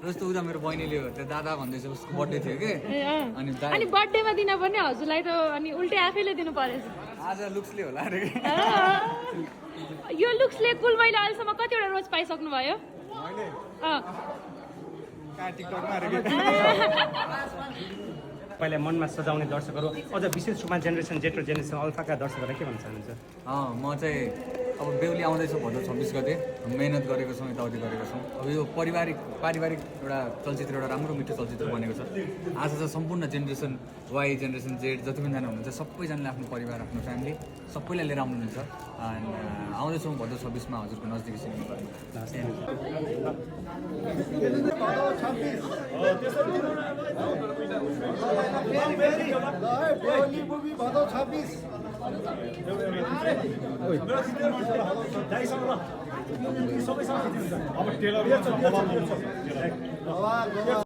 रोज त उता मेरो बहिनीले हो त्यो दादा भन्दैछ उसको बर्थडे थियो कि अनि बर्थडेमा दिन पनि हजुरलाई त अनि उल्टै आफैले दिनु परेछ आज लुक्सले होला अरे यो लुक्सले कुल मैले अहिलेसम्म कतिवटा रोज पाइसक्नु भयो पहिला मनमा सजाउने दर्शकहरू अझ विशेष रूपमा जेनेरेसन जेट र जेनेरेसन अल्फाका दर्शकहरूलाई के भन्न चाहनुहुन्छ म चाहिँ अब बेहुली आउँदैछ भदौ 26 गते मेहनत गरेको छौँ यताउति गरेको छौँ अब यो पारिवारिक एउटा चलचित्र एउटा राम्रो मिठो चलचित्र बनेको छ आज चाहिँ सम्पूर्ण जेनेरेसन वाई जेनेरेसन जेड जति पनि जना हुनुहुन्छ सबैजनाले आफ्नो परिवार आफ्नो फ्यामिली सबैलाई लिएर आउनुहुन्छ अनि आउँदैछौँ भदौ 26 मा हजुरको नजिकै सिनेमा भदौ 26 सबैसँग